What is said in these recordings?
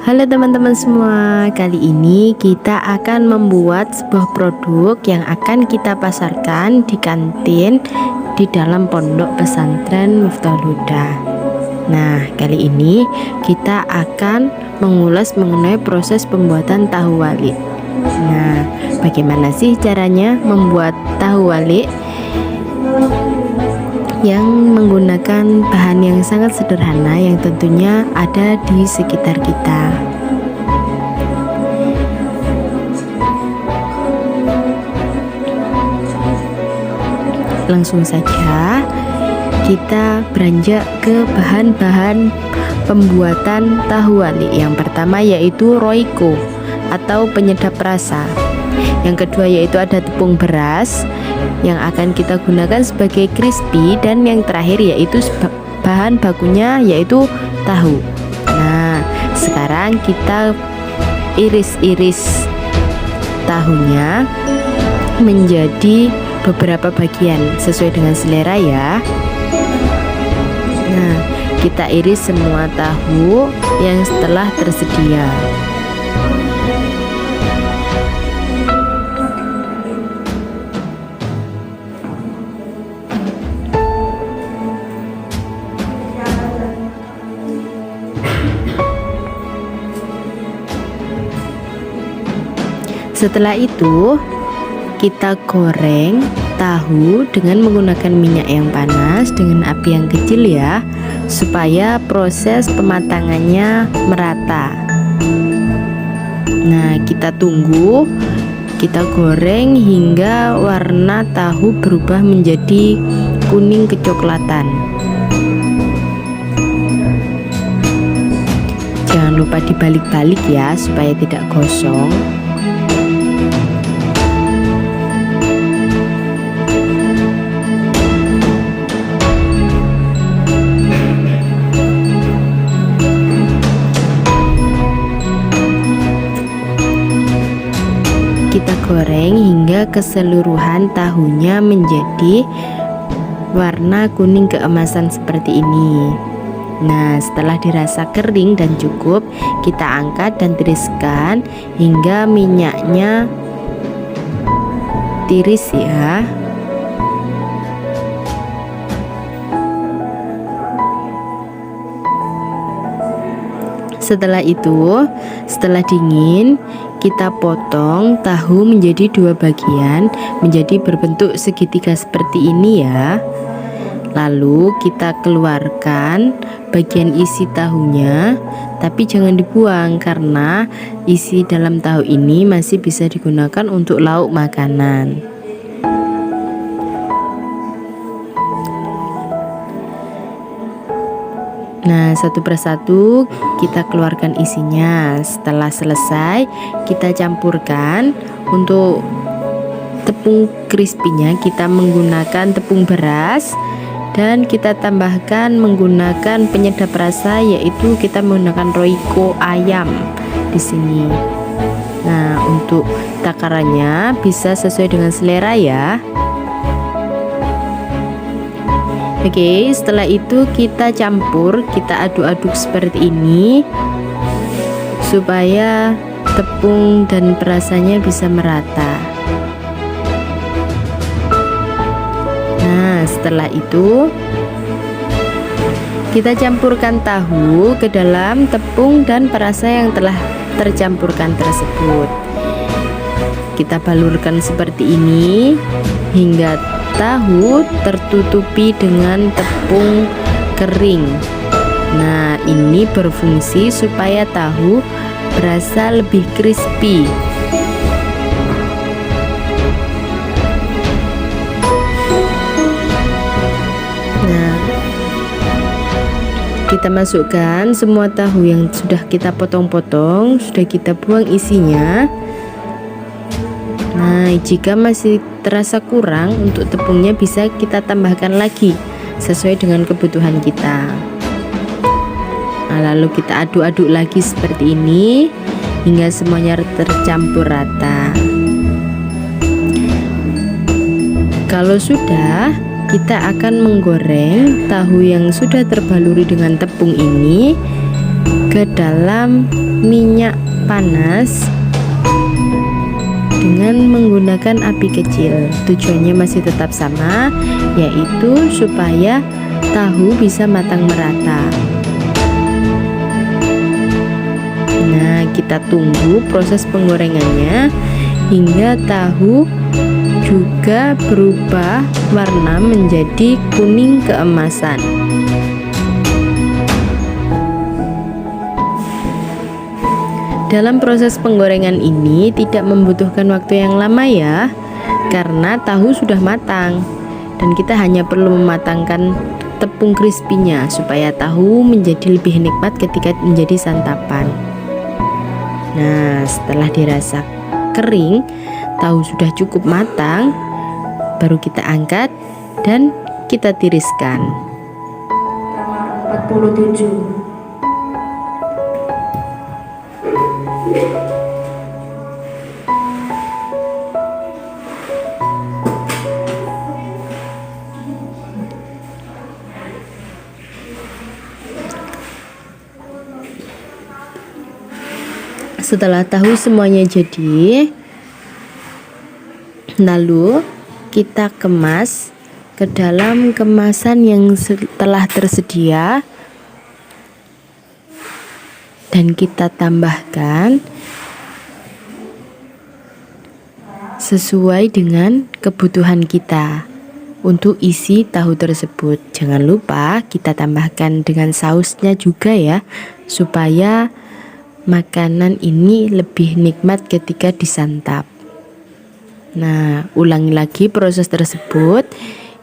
Halo teman-teman semua, kali ini kita akan membuat sebuah produk yang akan kita pasarkan di kantin di dalam pondok pesantren Miftahul Huda. Nah, kali ini kita akan mengulas mengenai proses pembuatan tahu walik. Nah, bagaimana sih caranya membuat tahu walik yang menggunakan bahan yang sangat sederhana yang tentunya ada di sekitar kita. Langsung saja kita beranjak ke bahan-bahan pembuatan tahu walik. Yang pertama yaitu Royco atau penyedap rasa. Yang kedua yaitu ada tepung beras yang akan kita gunakan sebagai crispy, dan yang terakhir yaitu bahan bakunya yaitu tahu. Nah, sekarang kita iris-iris tahunya menjadi beberapa bagian sesuai dengan selera ya. Nah, kita iris semua tahu yang telah tersedia. Setelah itu kita goreng tahu dengan menggunakan minyak yang panas dengan api yang kecil ya, supaya proses pematangannya merata. Nah, kita tunggu, kita goreng hingga warna tahu berubah menjadi kuning kecoklatan. Jangan lupa dibalik-balik ya supaya tidak gosong. Kita goreng hingga keseluruhan tahunya menjadi warna kuning keemasan seperti ini. Nah, setelah dirasa kering dan cukup, kita angkat dan tiriskan hingga minyaknya tiris ya. Setelah itu, setelah dingin, kita potong tahu menjadi dua bagian menjadi berbentuk segitiga seperti ini ya. Lalu kita keluarkan bagian isi tahunya, tapi jangan dibuang karena isi dalam tahu ini masih bisa digunakan untuk lauk makanan. Nah, satu persatu kita keluarkan isinya. Setelah selesai, kita campurkan. Untuk tepung crispy-nya kita menggunakan tepung beras, dan kita tambahkan menggunakan penyedap rasa, yaitu kita menggunakan Royco ayam di sini. Nah, untuk takarannya bisa sesuai dengan selera ya. Oke, setelah itu kita campur, kita aduk-aduk seperti ini supaya tepung dan perasanya bisa merata. Nah, setelah itu kita campurkan tahu ke dalam tepung dan perasa yang telah tercampurkan tersebut. Kita balurkan seperti ini hingga tahu tertutupi dengan tepung kering. Nah, ini berfungsi supaya tahu berasa lebih crispy. Nah, kita masukkan semua tahu yang sudah kita potong-potong, sudah kita buang isinya. Nah, jika masih terasa kurang untuk tepungnya, bisa kita tambahkan lagi sesuai dengan kebutuhan kita. Nah, lalu kita aduk-aduk lagi seperti ini hingga semuanya tercampur rata. Kalau sudah, kita akan menggoreng tahu yang sudah terbaluri dengan tepung ini ke dalam minyak panas dengan menggunakan api kecil. Tujuannya masih tetap sama, yaitu supaya tahu bisa matang merata. Nah, kita tunggu proses penggorengannya hingga tahu juga berubah warna menjadi kuning keemasan. Dalam proses penggorengan ini tidak membutuhkan waktu yang lama ya, karena tahu sudah matang dan kita hanya perlu mematangkan tepung crispy-nya supaya tahu menjadi lebih nikmat ketika menjadi santapan. Nah, setelah dirasa kering, tahu sudah cukup matang, baru kita angkat dan kita tiriskan. 47. Setelah tahu semuanya jadi, lalu kita kemas ke dalam kemasan yang telah tersedia dan kita tambahkan sesuai dengan kebutuhan kita untuk isi tahu tersebut. Jangan lupa kita tambahkan dengan sausnya juga ya, supaya makanan ini lebih nikmat ketika disantap. Nah, ulangi lagi proses tersebut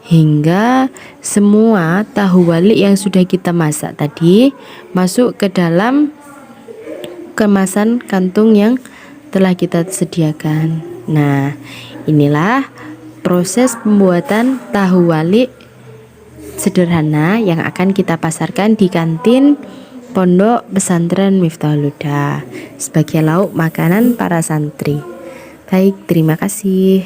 hingga semua tahu walik yang sudah kita masak tadi masuk ke dalam kemasan kantung yang telah kita sediakan. Nah, inilah proses pembuatan tahu walik sederhana yang akan kita pasarkan di kantin Pondok Pesantren Miftahul Huda sebagai lauk makanan para santri. Baik, terima kasih.